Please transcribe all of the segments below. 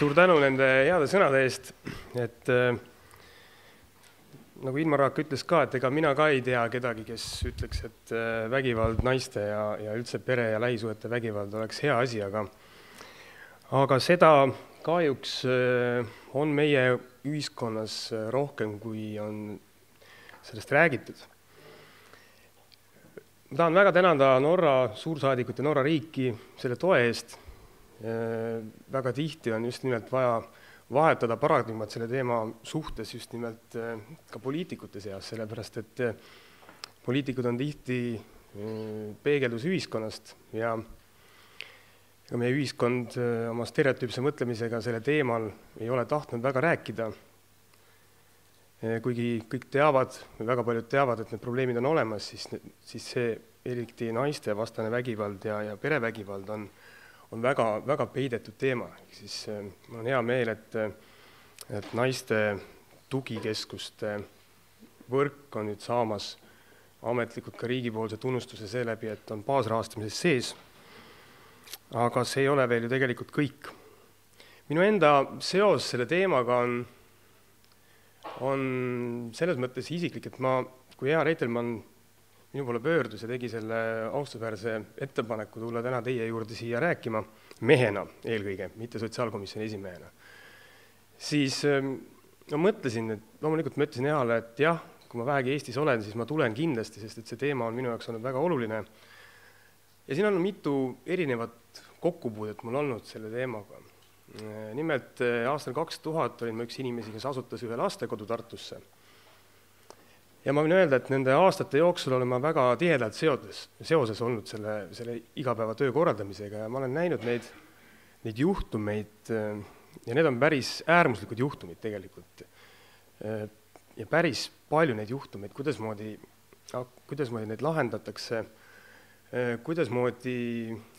Suur tänu nende heade sõnade eest, et nagu Ilmar Raak ütles ka, et ega mina ka ei tea kedagi, kes ütleks, et vägivald naiste ja üldse pere ja lähisuhete vägivald oleks hea asi, aga seda kahjuks on meie ühiskonnas rohkem, kui on sellest räägitud. Ma tahan väga tänada Norra suursaadikut ja Norra riiki selle toe eest. Väga tihti on just nimelt vaja vahetada paradigmat selle teema suhtes just nimelt ka poliitikute seas, sellepärast et poliitikud on tihti peegeldus ühiskonnast ja meie ühiskond oma stereotüüpse mõtlemisega selle teemal ei ole tahtnud väga rääkida. Kuigi kõik teavad, või väga paljud teavad, et need probleemid on olemas, siis see eriti naiste vastane vägivald ja perevägivald on väga, väga peidetud teema. Siis mul on hea meel, et naiste tugikeskuste võrk on nüüd saamas ametlikult ka riigipoolse tunnustuse seeläbi, et on baasrahastamises sees. Aga see ei ole veel ju tegelikult kõik. Minu enda seos selle teemaga on selles mõttes isiklik, et kui Hea Reitelmann minu poole pöördus ja tegi selle austusväärse ettepaneku tulla täna teie juurde siia rääkima, mehena eelkõige, mitte sotsiaalkomisjoni esimehena, siis loomulikult mõtlesin Heale, et jah, kui ma vähegi Eestis olen, siis ma tulen kindlasti, sest et see teema on minu jaoks olnud väga oluline. Ja siin on mitu erinevat kokkupuudet mul olnud selle teemaga. Nimelt aastal 2000 olin ma üks inimesi, kes asutas ühe lastekodu Tartusse. Ja ma võin öelda, et nende aastate jooksul olen ma väga tihedalt seoses olnud selle igapäeva töö korraldamisega ja ma olen näinud neid juhtumeid ja need on päris äärmuslikud juhtumid tegelikult. Ja päris palju neid juhtumeid, kuidasmoodi neid lahendatakse, kuidasmoodi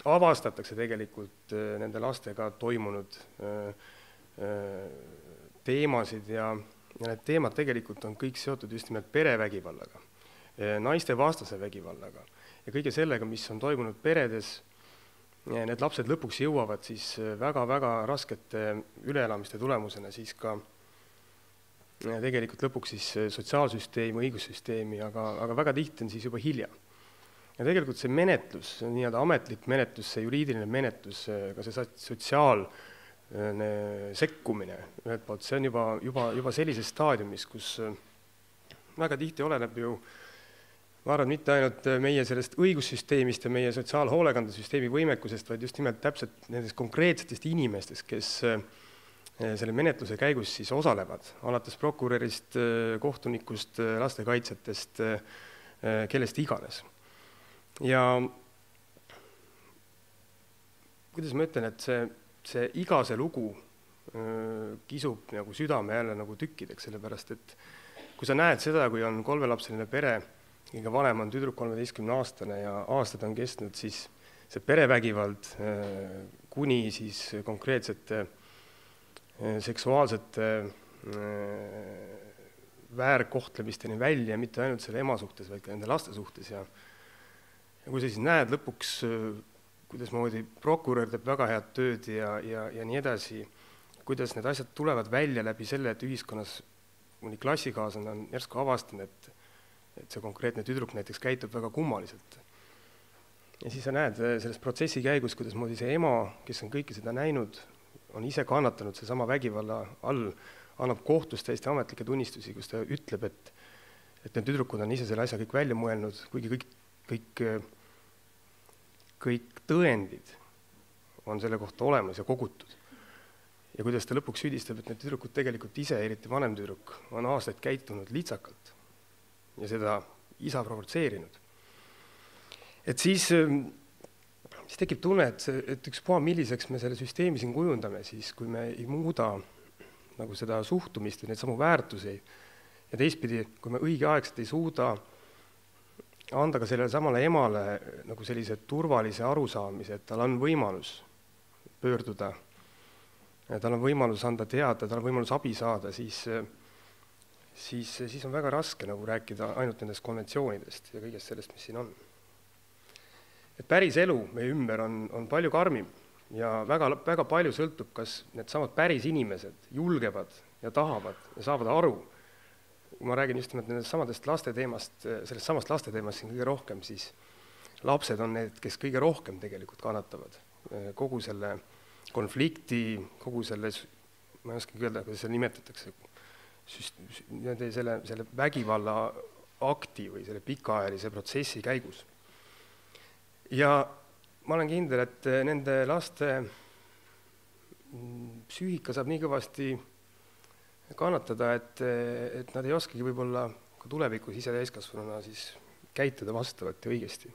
avastatakse tegelikult nende lastega toimunud teemasid ja need teemad tegelikult on kõik seotud just nimelt perevägivallaga, naiste vastase vägivallaga ja kõige sellega, mis on toimunud peredes. Need lapsed lõpuks jõuavad siis väga-väga raskete üleelamiste tulemusena siis ka tegelikult lõpuks siis sotsiaalsüsteemi, õigussüsteemi, aga väga tihti on siis juba hilja. Ja tegelikult see menetlus, nii-öelda ametlik menetlus, see juriidiline menetlus, ka see sekkumine, ühelt poolt, see on juba sellises staadiumis, kus väga tihti oleneb ju, ma arvan, mitte ainult meie sellest õigussüsteemist ja meie sotsiaalhoolekandesüsteemi võimekusest, vaid just nimelt täpselt nendest konkreetsetest inimestest, kes selle menetluse käigus siis osalevad, alates prokurörist, kohtunikust, lastekaitsjatest, kellest iganes. Ja kuidas ma ütlen, et see iga see lugu kisub nagu südame jälle nagu tükkideks, sellepärast, et kui sa näed seda, kui on 3-lapseline pere, kõige vanem on tüdruk 13-aastane ja aastad on kestnud, siis see perevägivald kuni siis konkreetsete seksuaalsete väärkohtlemisteni välja, mitte ainult selle ema suhtes, vaid ka nende laste suhtes. Ja kui sa siis näed lõpuks, kuidasmoodi prokurör teeb väga head tööd ja nii edasi, kuidas need asjad tulevad välja läbi selle, et ühiskonnas mõni klassikaaslane on järsku avastanud, et see konkreetne tüdruk näiteks käitub väga kummaliselt. Ja siis sa näed selles protsessi käigus, kuidasmoodi see ema, kes on kõike seda näinud, on ise kannatanud see sama vägivalla all, annab kohtus täiesti ametlikke tunnistusi, kus ta ütleb, et need tüdrukud on ise selle asja kõik välja mõelnud, kuigi kõik tõendid on selle kohta olemas ja kogutud. Ja kuidas ta lõpuks süüdistab, et need tüdrukud tegelikult ise, eriti vanem tüdruk, on aastaid käitunud lihtsakalt ja seda isa provotseerinud. Et siis tekib tunne, et ükspuha milliseks me selle süsteemi siin kujundame, siis kui me ei muuda nagu seda suhtumist või neid samu väärtusi ja teistpidi, kui me õigeaegselt ei suuda anda ka sellele samale emale nagu sellise turvalise arusaamise, et tal on võimalus pöörduda, tal on võimalus anda teada, tal on võimalus abi saada, siis on väga raske nagu rääkida ainult nendest konventsioonidest ja kõigest sellest, mis siin on. Et päris elu meie ümber on palju karmim ja väga palju sõltub, kas need samad päris inimesed julgevad ja tahavad ja saavad aru. Kui ma räägin just nimelt nendest samadest laste teemast, sellest samast laste teemast siin kõige rohkem, siis lapsed on need, kes kõige rohkem tegelikult kannatavad. Kogu selle konflikti, kogu selle, ma ei oskagi öelda, kuidas seda nimetatakse, selle vägivalla akti või selle pikaajalise protsessi käigus. Ja ma olen kindel, et nende laste psüühika saab nii kõvasti kannatada, et nad ei oskagi võib-olla ka tulevikus ise täiskasvanuna siis käituda vastavalt ja õigesti.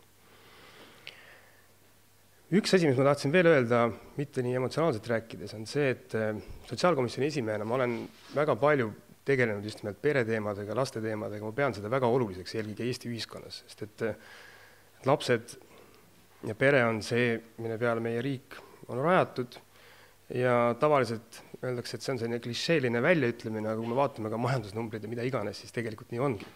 Üks asi, mis ma tahtsin veel öelda, mitte nii emotsionaalselt rääkides, on see, et sotsiaalkomisjoni esimehena ma olen väga palju tegelenud just nimelt pereteemadega, laste teemadega, ma pean seda väga oluliseks eelkõige Eesti ühiskonnas, sest et lapsed ja pere on see, mille peale meie riik on rajatud ja tavaliselt öeldakse, et see on selline klišeeline väljaütlemine, aga kui me vaatame ka majandusnumbreid ja mida iganes, siis tegelikult nii ongi.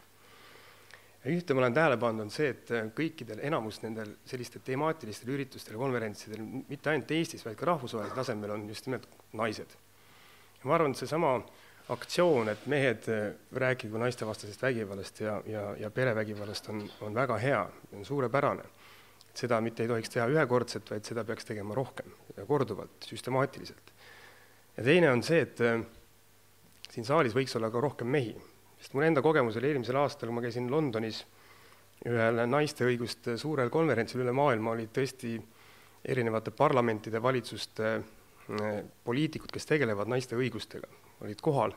Ja ühte ma olen tähele pannud on see, et kõikidel enamus nendel selliste temaatilistel üritustel ja konverentsidel, mitte ainult Eestis, vaid ka rahvusvahelisel tasemel on just nimelt naised. Ja ma arvan, et see sama aktsioon, et mehed rääkigu naistevastasest vägivallast ja perevägivallast on väga hea, on suurepärane. Seda mitte ei tohiks teha ühekordselt, vaid seda peaks tegema rohkem ja korduvalt, süstemaatiliselt. Ja teine on see, et siin saalis võiks olla ka rohkem mehi. Sest mul enda kogemus oli eelmisel aastal, kui ma käisin Londonis ühel naiste õiguste suurel konverentsil üle maailma, olid tõesti erinevate parlamentide, valitsuste poliitikud, kes tegelevad naiste õigustega, olid kohal.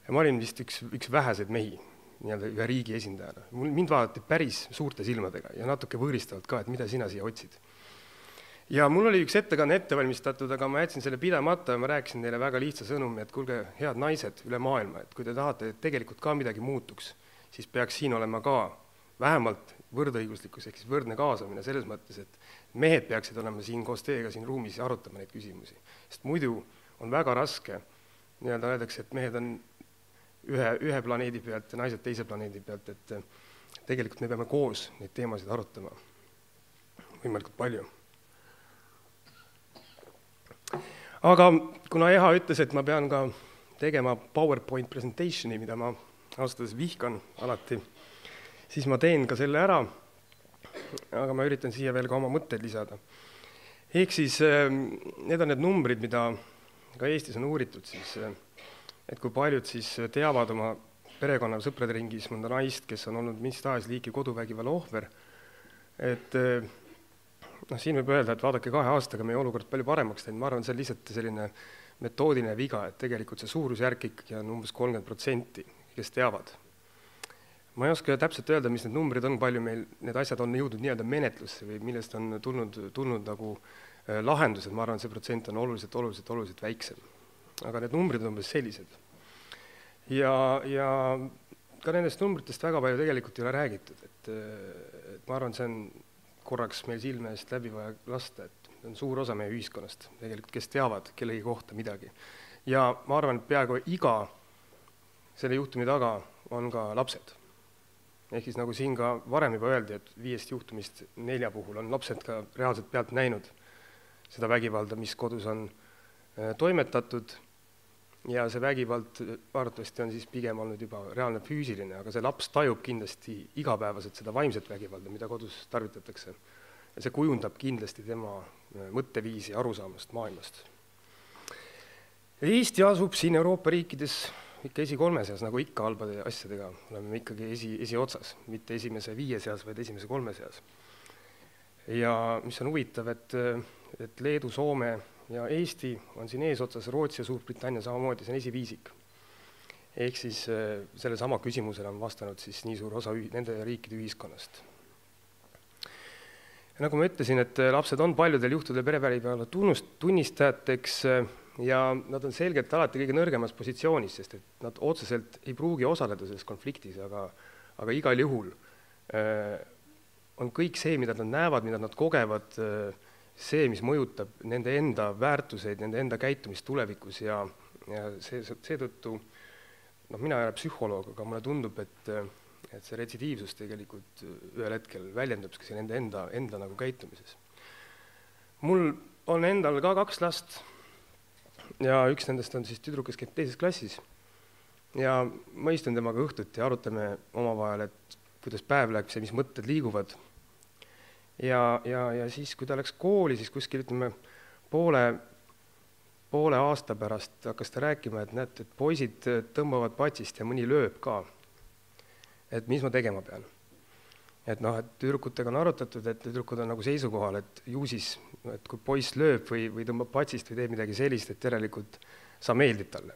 Ja ma olin vist üks väheseid mehi, nii-öelda ühe riigi esindajana. Mind vaadati päris suurte silmadega ja natuke võõristavalt ka, et mida sina siia otsid. Ja mul oli üks ettekanne ette valmistatud, aga ma jätsin selle pidamata ja ma rääkisin teile väga lihtsa sõnumi, et kuulge, head naised üle maailma, et kui te tahate, et tegelikult ka midagi muutuks, siis peaks siin olema ka vähemalt võrdõiguslikkus ehk siis võrdne kaasamine selles mõttes, et mehed peaksid olema siin koos teiega siin ruumis ja arutama neid küsimusi. Sest muidu on väga raske, nii-öelda öeldakse, et mehed on ühe planeedi pealt ja naised teise planeedi pealt, et tegelikult me peame koos neid teemasid arutama võimalikult palju. Aga kuna EHA ütles, et ma pean ka tegema PowerPoint presentationi, mida ma ausõttes vihkan alati, siis ma teen ka selle ära, aga ma üritan siia veel ka oma mõtteid lisada. Ehk siis need on need numbrid, mida ka Eestis on uuritud, siis, et kui paljud siis teavad oma perekonna sõprade ringis mõnda naist, kes on olnud mis tahes liiki koduvägivalla ohver, et siin võib öelda, et vaadake 2 aastaga meie olukord palju paremaks teinud, ma arvan, see on lihtsalt selline metoodiline viga, et tegelikult see suurusjärk ikkagi on umbes 30%, kes teavad. Ma ei oska täpselt öelda, mis need numbrid on, palju meil need asjad on jõudnud nii-öelda menetlusse või millest on tulnud nagu lahendused, ma arvan, see protsent on oluliselt väiksem. Aga need numbrid on umbes sellised. Ja ka nendest numbritest väga palju tegelikult ei ole räägitud, et ma arvan, see on korraks meil silme eest läbi vaja lasta, et on suur osa meie ühiskonnast, tegelikult, kes teavad kellegi kohta midagi. Ja ma arvan, et peaaegu iga selle juhtumi taga on ka lapsed. Ehk siis nagu siin ka varem juba öeldi, et 5 juhtumist 4 puhul on lapsed ka reaalselt pealt näinud seda vägivalda, mis kodus on toimetatud ja see vägivald arvatavasti on siis pigem olnud juba reaalne füüsiline, aga see laps tajub kindlasti igapäevaselt seda vaimset vägivalda, mida kodus tarvitatakse. Ja see kujundab kindlasti tema mõtteviisi arusaamast maailmast. Eesti asub siin Euroopa riikides ikka esi-3 seas, nagu ikka halbade asjadega, oleme ikkagi esiotsas, mitte esimese 5 seas, vaid esimese 3 seas. Ja mis on huvitav, et Leedu, Soome ja Eesti on siin eesotsas, Rootsi ja Suurbritannia samamoodi, see on esiviisik. Ehk siis selle sama küsimusele on vastanud siis nii suur osa nende riikide ühiskonnast. Ja nagu ma ütlesin, et lapsed on paljudel juhtudel perevägivalla tunnistajateks ja nad on selgelt alati kõige nõrgemas positsioonis, sest et nad otseselt ei pruugi osaleda selles konfliktis, aga igal juhul on kõik see, mida nad näevad, mida nad kogevad, see, mis mõjutab nende enda väärtuseid, nende enda käitumist tulevikus ja seetõttu, mina ei ole psühholoog, aga mulle tundub, et see retsidiivsus tegelikult ühel hetkel väljendab nende enda nagu käitumises. Mul on endal ka 2 last ja üks nendest on siis tüdruk, kes käib 2. klassis. Ja ma istun temaga õhtuti ja arutame omavahel, et kuidas päev läks ja mis mõtted liiguvad. Ja siis, kui ta läks kooli, siis kuskil ütleme poole aasta pärast hakkas ta rääkima, et näed, et poisid tõmbavad patsist ja mõni lööb ka. Et mis ma tegema pean? Et tüdrukutega on arutatud, et tüdrukud on nagu seisukohal, et ju siis, et kui poiss lööb või tõmbab patsist või teeb midagi sellist, et järelikult sa meeldib talle.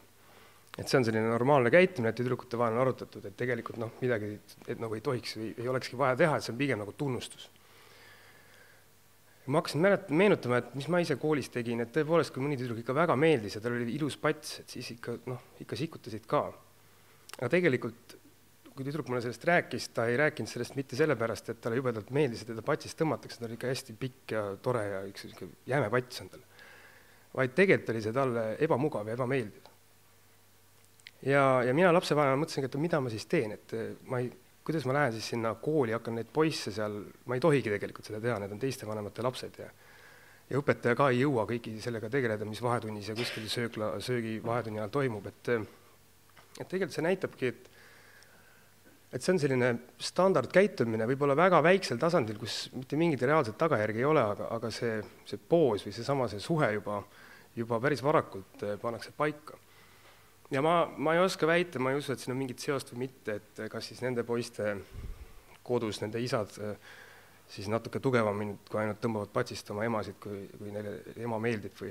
Et see on selline normaalne käitumine, et tüdrukute vahel on arutatud, et tegelikult midagi et nagu ei tohiks või ei olekski vaja teha, et see on pigem nagu tunnustus. Ma hakkasin meenutama, et mis ma ise koolis tegin, et tõepoolest, kui mõni tüdruk ikka väga meeldis ja tal oli ilus pats, et siis ikka sikutasid ka. Aga tegelikult, kui tüdruk mulle sellest rääkis, ta ei rääkinud sellest mitte sellepärast, et talle jubedalt meeldis, et teda patsist tõmmatakse, ta oli ikka hästi pikk ja tore ja üks jäme pats on tal. Vaid tegelikult oli see talle ebamugav ja ebameeldiv. Ja mina lapsevanemana mõtlesin, et mida ma siis teen, et kuidas ma lähen siis sinna kooli, hakkan neid poisse seal, ma ei tohigi tegelikult seda teha, need on teiste vanemate lapsed ja õpetaja ka ei jõua kõiki sellega tegeleda, mis vahetunnis ja kuskil söögi vahetunni ajal toimub, et tegelikult see näitabki, et see on selline standardkäitumine, võib-olla väga väiksel tasandil, kus mitte mingit reaalset tagajärgi ei ole, aga see poos või see suhe juba päris varakult pannakse paika. Ja ma ei oska väita, ma ei usu, et siin on mingit seost või mitte, et kas siis nende poiste kodus, nende isad siis natuke tugevamini, kui ainult tõmbavad patsist oma emasid, kui neile ema meeldib või.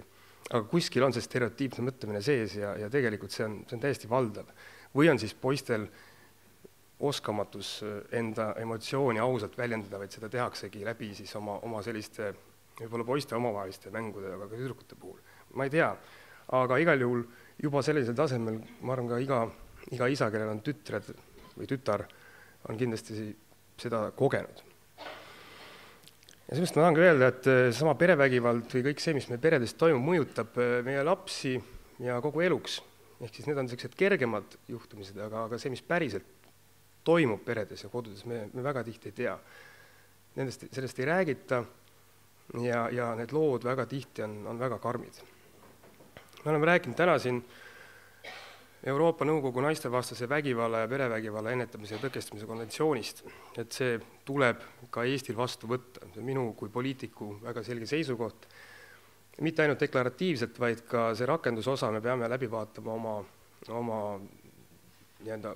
Aga kuskil on see stereotüüpne mõtlemine sees ja tegelikult see on täiesti valdav. Või on siis poistel oskamatus enda emotsiooni ausalt väljendada, vaid seda tehaksegi läbi siis oma selliste võib-olla poiste omavaheliste mängude, aga ka tüdrukute puhul. Ma ei tea, aga igal juhul juba sellisel tasemel, ma arvan ka iga isa, kellel on tütred või tütar, on kindlasti seda kogenud. Ja sellest ma tahan ka öelda, et sama perevägivald või kõik see, mis meie peredes toimub, mõjutab meie lapsi ja kogu eluks. Ehk siis need on sellised kergemad juhtumised, aga see, mis päriselt toimub peredes ja kodudes, me väga tihti ei tea. Sellest ei räägita ja need lood väga tihti on väga karmid. Me oleme rääkinud täna siin Euroopa Nõukogu naistevastase vägivalla ja perevägivalla ennetamise ja tõkestamise konventsioonist, et see tuleb ka Eestil vastu võtta. See on minu kui poliitiku väga selge seisukoht. Mitte ainult deklaratiivselt, vaid ka see rakendusosa me peame läbi vaatama oma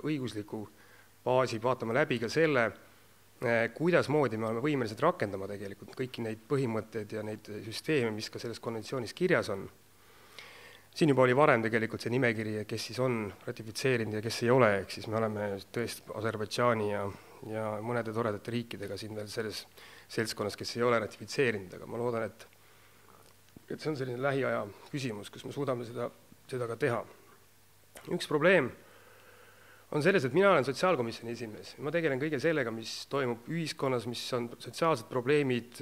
õigusliku baasi, vaatama läbi ka selle, kuidas moodi me oleme võimelised rakendama tegelikult kõiki neid põhimõtteid ja neid süsteeme, mis ka selles konventsioonis kirjas on. Siin juba oli varem tegelikult see nimekiri, kes siis on ratifitseerinud ja kes ei ole, ehk siis me oleme tõesti Aserbaidžaani ja mõnede toredate riikidega siin veel selles seltskonnas, kes ei ole ratifitseerinud, aga ma loodan, et see on selline lähiaja küsimus, kus me suudame seda ka teha. Üks probleem on selles, et mina olen sotsiaalkomisjoni esimees. Ma tegelen kõige sellega, mis toimub ühiskonnas, mis on sotsiaalsed probleemid,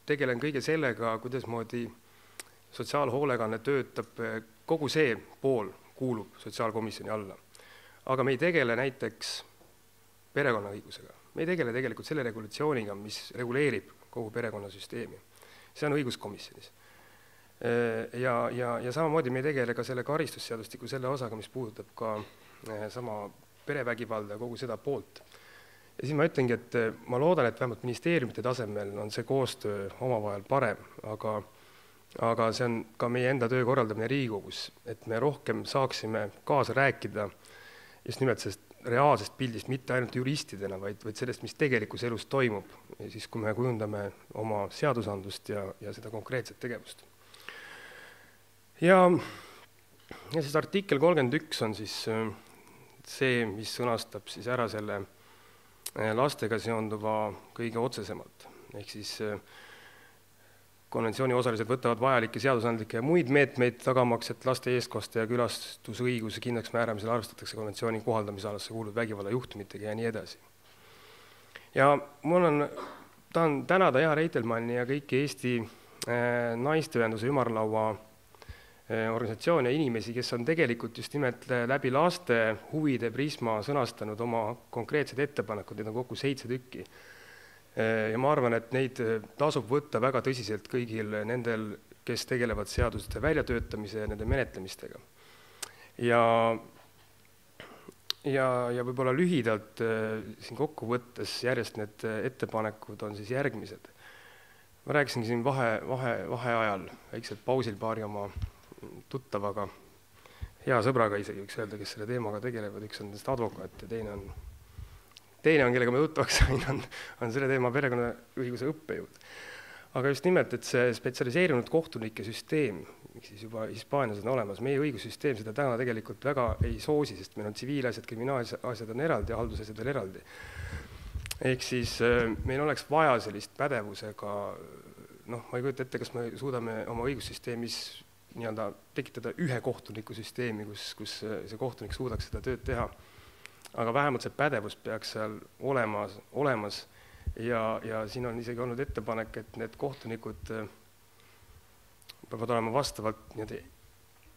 tegelen kõige sellega, kuidas moodi sotsiaalhoolekanne töötab, kogu see pool kuulub sotsiaalkomisjoni alla. Aga me ei tegele näiteks perekonnaõigusega. Me ei tegele tegelikult selle regulatsiooniga, mis reguleerib kogu perekonnasüsteemi. See on õiguskomisjonis. Ja samamoodi me ei tegele ka selle karistusseadustiku selle osaga, mis puudutab ka sama perevägivalda ja kogu seda poolt. Ja siis ma ütlengi, et ma loodan, et vähemalt ministeeriumite tasemel on see koostöö omavahel parem, aga see on ka meie enda töö korraldamine Riigikogus, et me rohkem saaksime kaasa rääkida just nimelt sellest reaalsest pildist, mitte ainult juristidena, vaid sellest, mis tegelikus elus toimub, siis kui me kujundame oma seadusandlust ja seda konkreetset tegevust. Ja siis artikkel 31 on siis see, mis sõnastab siis ära selle lastega seonduva kõige otsesemalt, ehk siis konventsiooni osalised võtavad vajalikke seadusandlikke ja muid meetmeid tagamaks, et laste eestkoste ja külastusõiguse kindlaks määramisel arvestatakse konventsiooni kohaldamisalasse kuuluv vägivalla juhtumitega ja nii edasi. Ja tahan tänada Ea Reitelmanni ja kõiki Eesti naisteühenduse ümarlaua organisatsioone ja inimesi, kes on tegelikult just nimelt läbi laste huvide prisma sõnastanud oma konkreetsed ettepanekud, need on kokku 7 tükki. Ja ma arvan, et neid tasub võtta väga tõsiselt kõigil nendel, kes tegelevad seaduste väljatöötamise ja nende menetlemistega. Ja võib-olla lühidalt siin kokkuvõttes järjest need ettepanekud on siis järgmised. Ma rääkisin siin vaheajal, väikselt pausil paari oma tuttavaga, hea sõbraga isegi võiks öelda, kes selle teemaga tegelevad, üks on nendest advokaat ja teine on, kellega me tuttavaks sain, on selle teema perekonnaõiguse õppejõud. Aga just nimelt, et see spetsialiseerunud kohtunike süsteem, miks siis juba Hispaanias on olemas, meie õigussüsteem seda täna tegelikult väga ei soosi, sest meil on tsiviilasjad, kriminaalasjad on eraldi ja haldusasjad veel eraldi. Ehk siis meil oleks vaja sellist pädevusega, ma ei kujuta ette, kas me suudame oma õigussüsteemis nii-öelda tekitada ühe kohtuniku süsteemi, kus see kohtunik suudaks seda tööd teha. Aga vähemalt see pädevus peaks seal olemas ja siin on isegi olnud ettepanek, et need kohtunikud peavad olema vastavalt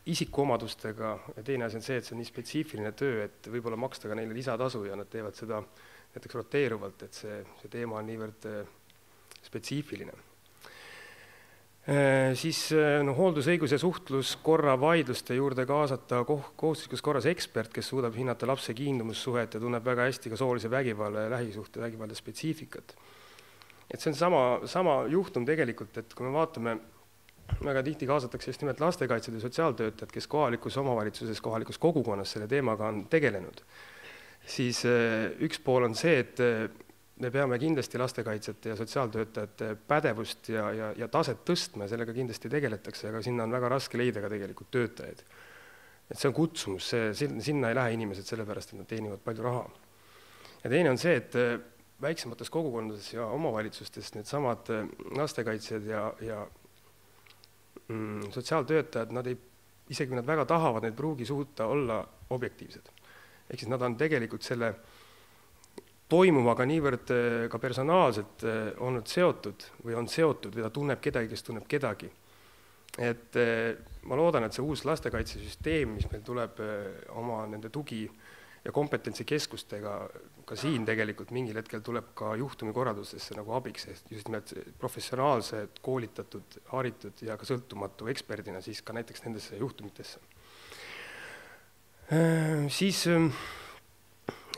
isikuomadustega ja teine asi on see, et see on nii spetsiifiline töö, et võib-olla maksta ka neile lisatasu ja nad teevad seda näiteks roteeruvalt, et see teema on niivõrd spetsiifiline. Siis hooldusõiguse suhtluskorra vaidluste juurde kaasata kohustuslikus korras ekspert, kes suudab hinnata lapse kiindumussuhet ja tunneb väga hästi ka soolise vägivalla ja lähisuhte vägivalla spetsiifikat. Et see on sama juhtum tegelikult, et kui me vaatame, väga tihti kaasatakse just nimelt lastekaitsjad ja sotsiaaltöötajad, kes kohalikus omavalitsuses, kohalikus kogukonnas selle teemaga on tegelenud, siis üks pool on see, et me peame kindlasti lastekaitsjate ja sotsiaaltöötajate pädevust ja taset tõstma ja sellega kindlasti tegeletakse, aga sinna on väga raske leida ka tegelikult töötajaid. Et see on kutsumus, sinna ei lähe inimesed sellepärast, et nad teenivad palju raha. Ja teine on see, et väiksemates kogukondades ja omavalitsustes needsamad lastekaitsjad ja sotsiaaltöötajad, isegi kui nad väga tahavad, need pruugi suuta olla objektiivsed. Ehk siis nad on tegelikult selle toimuvaga niivõrd ka personaalselt olnud seotud või on seotud või ta tunneb kedagi, kes tunneb kedagi. Et ma loodan, et see uus lastekaitsesüsteem, mis meil tuleb oma nende tugi- ja kompetentsikeskustega, ka siin tegelikult mingil hetkel tuleb ka juhtumikorraldustesse nagu abiks, just nimelt professionaalsed, koolitatud, haritud ja ka sõltumatu eksperdina siis ka näiteks nendesse juhtumitesse. Siis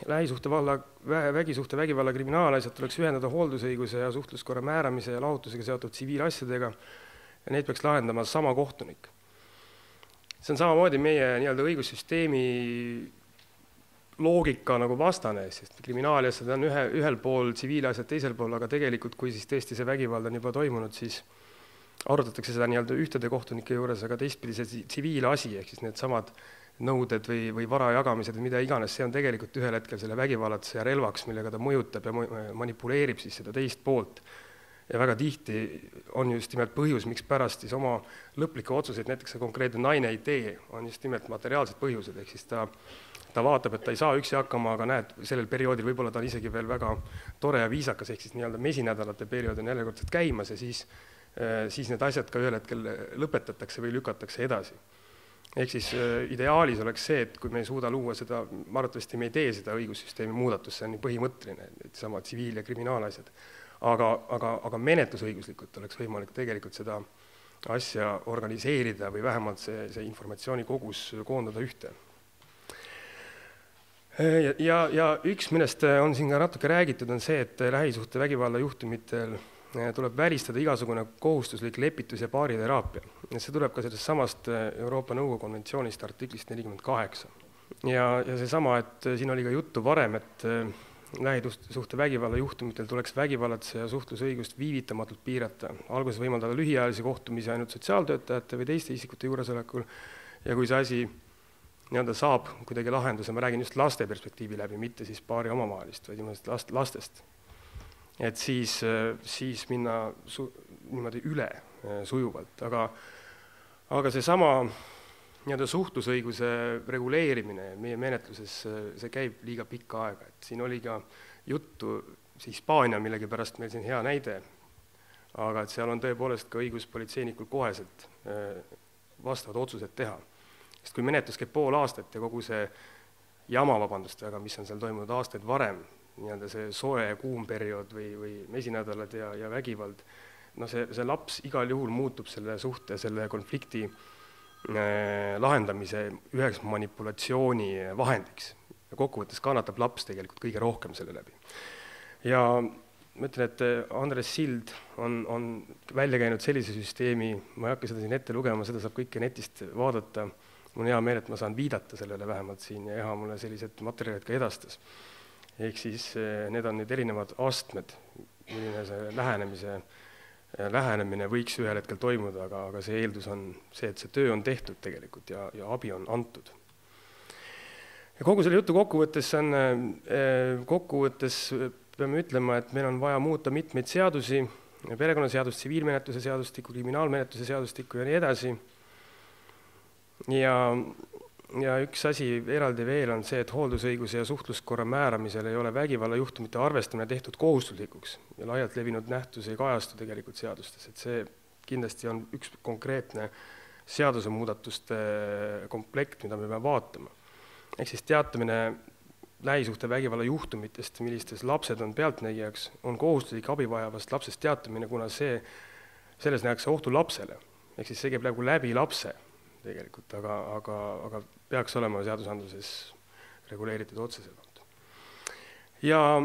vägisuhte vägivalla kriminaalasjad tuleks ühendada hooldusõiguse ja suhtluskorra määramise ja lahutusega seotud tsiviilasjadega ja neid peaks lahendama sama kohtunik. See on samamoodi meie nii-öelda õigussüsteemi loogika nagu vastane, sest kriminaalasjad on ühel pool, tsiviilasjad teisel pool, aga tegelikult kui siis tõesti see vägivald on juba toimunud, siis arutatakse seda nii-öelda ühtede kohtunike juures, aga teistpidi see tsiviilasi, ehk siis need samad nõuded või vara jagamised või mida iganes, see on tegelikult ühel hetkel selle vägivallatse ja relvaks, millega ta mõjutab ja manipuleerib siis seda teist poolt. Ja väga tihti on just nimelt põhjus, miks pärast siis oma lõplikke otsuseid, näiteks see konkreetne naine ei tee, on just nimelt materiaalsed põhjused, ehk siis ta vaatab, et ta ei saa üksi hakkama, aga näed, sellel perioodil võib-olla ta on isegi veel väga tore ja viisakas, ehk siis nii-öelda mesinädalate periood on järjekordselt käimas ja siis need asjad ka ühel hetkel lõpetatakse või lükatakse edasi. Ehk siis ideaalis oleks see, et kui me ei suuda luua seda, arvatavasti me ei tee seda õigussüsteemi muudatust, see on nii põhimõtteline, et sama tsiviil- ja kriminaalasjad, aga menetlusõiguslikult oleks võimalik tegelikult seda asja organiseerida või vähemalt see informatsiooni kogus koondada ühte. Ja üks, millest on siin ka natuke räägitud, on see, et lähisuhte vägivalla juhtumitel tuleb välistada igasugune kohustuslik lepitus- ja baariteraapia. See tuleb ka sellest samast Euroopa Nõukogu konventsioonist artiklist 48. Ja see sama, et siin oli ka juttu varem, et lähisuhte vägivalla juhtumitel tuleks vägivallatse ja suhtlusõigust viivitamatult piirata. Alguses võimaldada lühiajalisi kohtumisi ainult sotsiaaltöötajate või teiste isikute juuresolekul ja kui see asi nii-öelda saab kuidagi lahenduse, ma räägin just laste perspektiivi läbi, mitte siis paari omavahelist, vaid lastest. Et siis minna niimoodi üle sujuvalt, aga see sama nii-öelda suhtlusõiguse reguleerimine meie menetluses, see käib liiga pikka aega, et siin oli ka juttu, see Hispaania millegi pärast meil siin hea näide, aga et seal on tõepoolest ka õiguspolitseinikul koheselt vastavad otsused teha. Sest kui menetlus käib pool aastat ja kogu see jama, mis on seal toimunud aastaid varem, nii-öelda see soe ja kuum periood või mesinädalad ja vägivald no see laps igal juhul muutub selle suhte, selle konflikti lahendamise üheks manipulatsiooni vahendiks. Ja kokkuvõttes kannatab laps tegelikult kõige rohkem selle läbi. Ja ma ütlen, et Andres Sild on välja käinud sellise süsteemi, ma ei hakka seda siin ette lugema, seda saab kõike netist vaadata. Mul on hea meel, et ma saan viidata sellele vähemalt siin ja Eha mulle sellised materjalid ka edastas. Ehk siis need on nüüd erinevad astmed, milline see lähenemine võiks ühel hetkel toimuda, aga see eeldus on see, et see töö on tehtud tegelikult ja abi on antud. Ja kogu selle jutu kokkuvõttes peame ütlema, et meil on vaja muuta mitmeid seadusi, perekonnaseadust, tsiviilmenetluse seadustikku, kriminaalmenetluse seadustikku ja nii edasi. Ja üks asi eraldi veel on see, et hooldusõiguse ja suhtluskorra määramisel ei ole vägivallajuhtumite arvestamine tehtud kohustuslikuks ja laialt levinud nähtus ei kajastu tegelikult seadustes. Et see kindlasti on üks konkreetne seadusemuudatuste komplekt, mida me peame vaatama. Ehk siis teatamine lähisuhte vägivallajuhtumitest, millistes lapsed on pealtnägijaks, on kohustuslik abivajavast lapsest teatamine, kuna selles nähakse ohtu lapsele. Ehk siis see käib läbi lapse tegelikult, aga peaks olema seadusandluses reguleeritud otsesemalt. Ja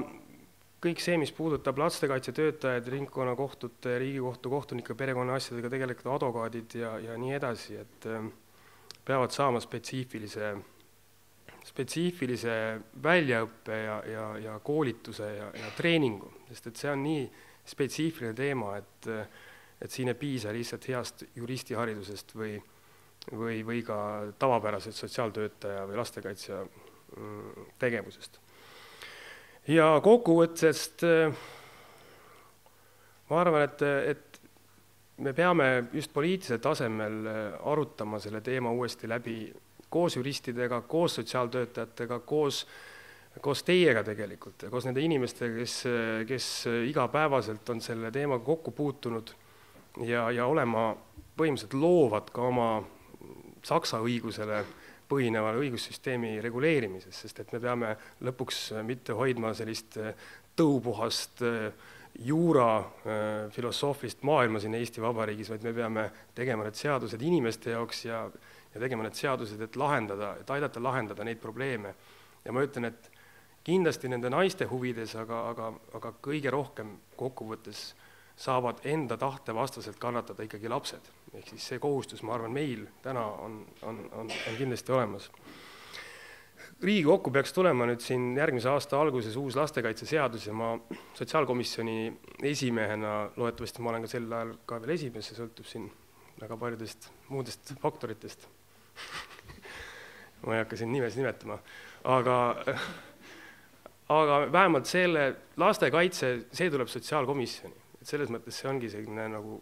kõik see, mis puudutab lastekaitsetöötajaid, ringkonnakohtute, riigikohtu kohtunike, perekonna asjadega tegelikult advokaadid ja nii edasi, et peavad saama spetsiifilise väljaõppe ja koolituse ja treeningu, sest et see on nii spetsiifiline teema, et siin ei piisa lihtsalt heast juristiharidusest või ka tavapärased sotsiaaltöötaja või lastekaitsja tegevusest. Ja kokkuvõttest ma arvan, et me peame just poliitilisel tasemel arutama selle teema uuesti läbi koos juristidega, koos sotsiaaltöötajatega, koos teiega tegelikult, koos nende inimestega, kes igapäevaselt on selle teemaga kokku puutunud ja olema põhimõtteliselt loovad ka oma saksa õigusele põhinevale õigussüsteemi reguleerimises, sest et me peame lõpuks mitte hoidma sellist tõupuhast juura filosoofist maailma siin Eesti Vabariigis, vaid me peame tegema need seadused inimeste jaoks ja tegema need seadused, et aidata lahendada neid probleeme. Ja ma ütlen, et kindlasti nende naiste huvides, aga kõige rohkem kokkuvõttes saavad enda tahte vastaselt kannatada ikkagi lapsed. Ehk siis see kohustus, ma arvan, meil täna on kindlasti olemas. Riigikokku peaks tulema nüüd siin järgmise aasta alguses uus lastekaitseseadus ja ma sotsiaalkomisjoni esimehena, loodetavasti ma olen ka sel ajal ka veel esimees, see sõltub siin väga paljudest muudest faktoritest. Ma ei hakka siin nimes nimetama, aga vähemalt selle lastekaitse, see tuleb sotsiaalkomisjoni. Et selles mõttes see ongi selline nagu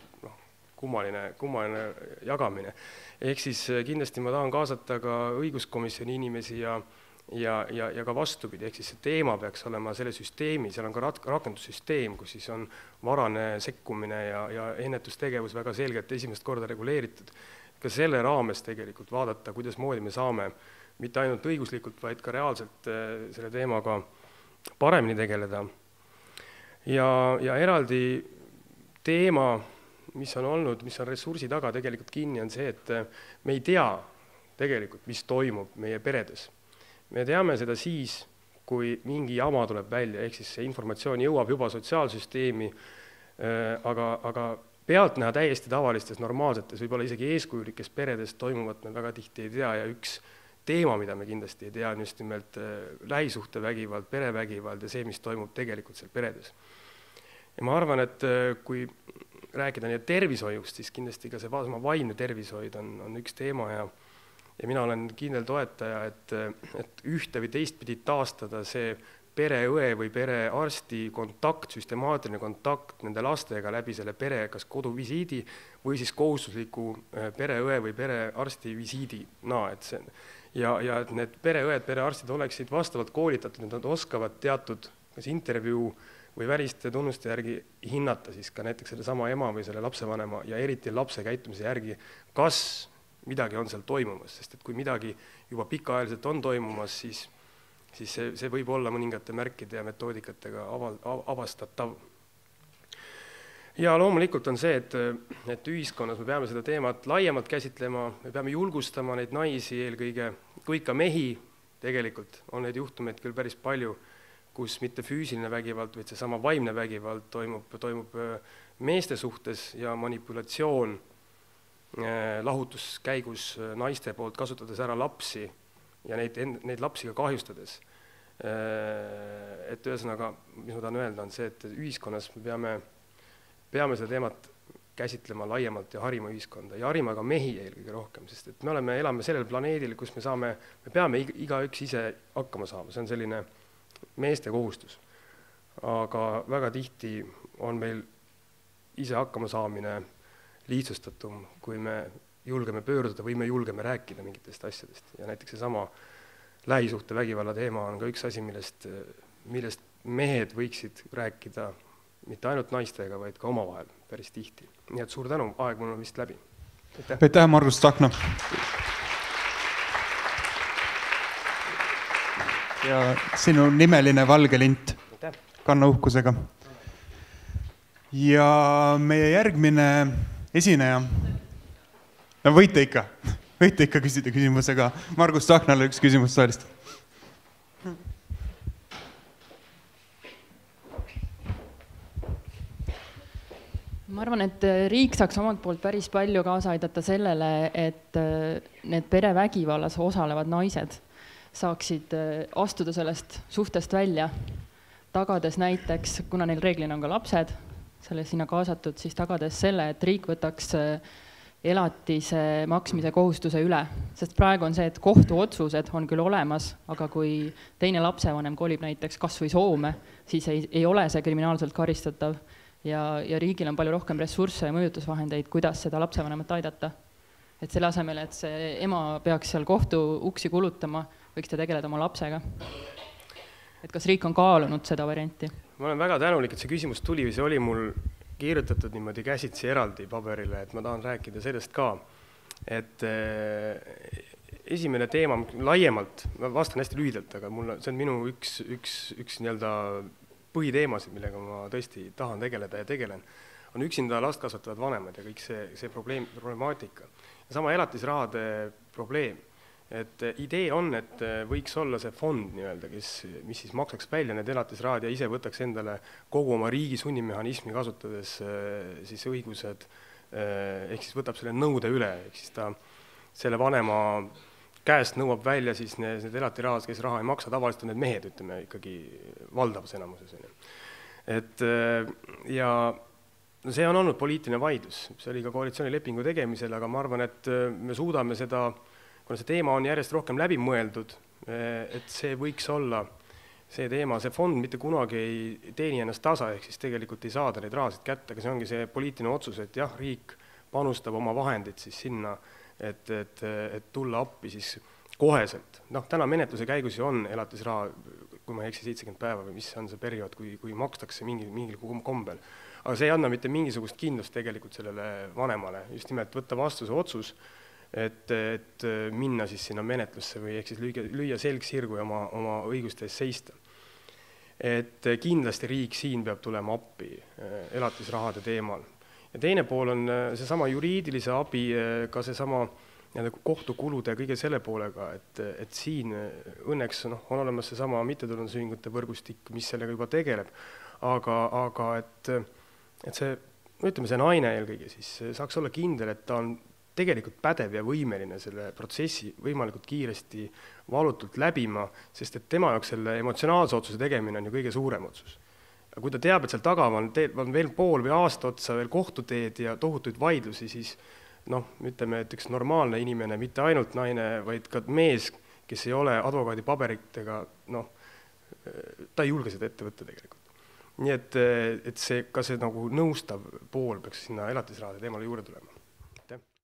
kummaline jagamine. Ehk siis kindlasti ma tahan kaasata ka õiguskomisjoni inimesi ja ka vastupidi. Ehk siis see teema peaks olema selle süsteemi, seal on ka rakendussüsteem, kus siis on varane sekkumine ja ennetustegevus väga selgelt esimest korda reguleeritud. Ka selle raames tegelikult vaadata, kuidas moodi me saame mitte ainult õiguslikult, vaid ka reaalselt selle teemaga paremini tegeleda. Ja eraldi teema, mis on olnud, mis on ressursi taga tegelikult kinni, on see, et me ei tea tegelikult, mis toimub meie peredes. Me teame seda siis, kui mingi jama tuleb välja, ehk siis see informatsioon jõuab juba sotsiaalsüsteemi, aga pealt näha täiesti tavalistes, normaalsetes, võib-olla isegi eeskujulikes peredes toimuvat me väga tihti ei tea ja üks teema, mida me kindlasti ei tea, on just nimelt lähisuhtevägivald, perevägivald ja see, mis toimub tegelikult seal peredes. Ja ma arvan, et kui rääkida nii tervishoiust, siis kindlasti ka see vaimne tervishoid on üks teema ja mina olen kindel toetaja, et ühte või teistpidi taastada see pereõe või perearsti kontakt, süstemaatiline kontakt nende lastega läbi selle pere kas koduvisiidi või siis kohustusliku pereõe või perearsti visiidina. Ja et need pereõed, perearstid oleksid vastavalt koolitatud, nad oskavad teatud kas intervjuu või väliste tunnuste järgi hinnata siis ka näiteks selle sama ema või selle lapsevanema ja eriti lapse käitumise järgi, kas midagi on seal toimumas, sest et kui midagi juba pikaajaliselt on toimumas, siis see võib olla mõningate märkide ja metoodikatega avastatav. Ja loomulikult on see, et ühiskonnas me peame seda teemat laiemalt käsitlema, me peame julgustama neid naisi eelkõige, kui ka mehi, tegelikult on neid juhtumeid küll päris palju, kus mitte füüsiline vägivald, vaid see sama vaimne vägivald toimub meeste suhtes ja manipulatsioon lahutuskäigus naiste poolt, kasutades ära lapsi ja neid lapsi ka kahjustades. Et ühesõnaga, mis ma tahan öelda, on see, et ühiskonnas me peame seda teemat käsitlema laiemalt ja harima ühiskonda ja harima ka mehi eelkõige rohkem, sest et me elame sellel planeedil, kus me peame igaüks ise hakkama saama, see on selline meeste kohustus. Aga väga tihti on meil ise hakkama saamine lihtsustatum, kui me julgeme pöörduda või me julgeme rääkida mingitest asjadest. Ja näiteks see sama lähisuhte vägivalla teema on ka üks asi, millest mehed võiksid rääkida mitte ainult naistega, vaid ka omavahel päris tihti. Nii et suur tänu, aeg mul on vist läbi. Aitäh, Margus Tsahkna. Ja sinu nimeline valge lint. Kanna uhkusega. Ja meie järgmine esineja. No võite ikka küsida küsimusega. Margus Tsahknale üks küsimus saalist. Ma arvan, et riik saaks omalt poolt päris palju kaasa aidata sellele, et need perevägivallas osalevad naised saaksid astuda sellest suhtest välja, tagades näiteks, kuna neil reeglina on ka lapsed, selle sinna kaasatud, siis tagades selle, et riik võtaks elatise maksmise kohustuse üle. Sest praegu on see, et kohtuotsused on küll olemas, aga kui teine lapsevanem kolib näiteks kas või Soome, siis ei ole see kriminaalselt karistatav ja riigil on palju rohkem ressursse ja mõjutusvahendeid, kuidas seda lapsevanemat aidata. Et selle asemel, et see ema peaks seal kohtu uksi kulutama, võiks ta tegeleda oma lapsega. Et kas riik on kaalunud seda varianti? Ma olen väga tänulik, et see küsimus tuli või see oli mul kirjutatud niimoodi käsitsi eraldi paberile, et ma tahan rääkida sellest ka. Et esimene teema laiemalt, ma vastan hästi lühidalt, aga see on minu üks nii-öelda põhiteemasid, millega ma tõesti tahan tegeleda ja tegelen, on üksinda last kasvatavad vanemad ja kõik see problemaatika. Ja sama elatisrahade probleem. Et idee on, et võiks olla see fond, mis siis maksaks välja need elatisrahad ja ise võtaks endale kogu oma riigi sunnimehhanismi kasutades siis õigused, ehk siis võtab selle nõude üle, ehk siis ta selle vanema käest nõuab välja siis need elatirahad, kes raha ei maksa, tavaliselt on need mehed, ütleme, ikkagi valdavas enamuses. Et ja see on olnud poliitiline vaidlus, see oli ka koalitsioonilepingu tegemisel, aga ma arvan, et me suudame seda, kuna see teema on järjest rohkem läbi mõeldud, et see võiks olla see teema, see fond mitte kunagi ei teeni ennast tasa, ehk siis tegelikult ei saada neid rahasid kätte, aga see ongi see poliitiline otsus, et jah, riik panustab oma vahendid siis sinna, et tulla appi siis koheselt. Täna menetluse käigus ju on elatisraha, kui ma ei eksi 70 päeva või mis on see periood, kui makstakse mingil kombel. Aga see ei anna mitte mingisugust kindlust tegelikult sellele vanemale, just nimelt võtta vastuse otsus, et minna siis sinna menetlusse või ehk siis lüüa selg sirgu ja oma õiguste eest seista. Et kindlasti riik siin peab tulema appi elatisrahade teemal. Ja teine pool on seesama juriidilise abi, ka seesama kohtukulude ja kõige selle poolega, et siin õnneks on olemas seesama mittetulundusühingute võrgustik, mis sellega juba tegeleb, aga et see naine eelkõige siis saaks olla kindel, et ta on tegelikult pädev ja võimeline selle protsessi võimalikult kiiresti valutult läbima, sest et tema jaoks selle emotsionaalse otsuse tegemine on ju kõige suurem otsus. Ja kui ta teab, et seal taga on veel pool või aasta otsa veel kohtuteed ja tohutuid vaidlusi, siis ütleme, et üks normaalne inimene, mitte ainult naine, vaid ka mees, kes ei ole advokaadi paberitega, ta ei julge seda ette võtta tegelikult. Nii et see nõustav pool peaks sinna elatisrahade teemale juurde tulema.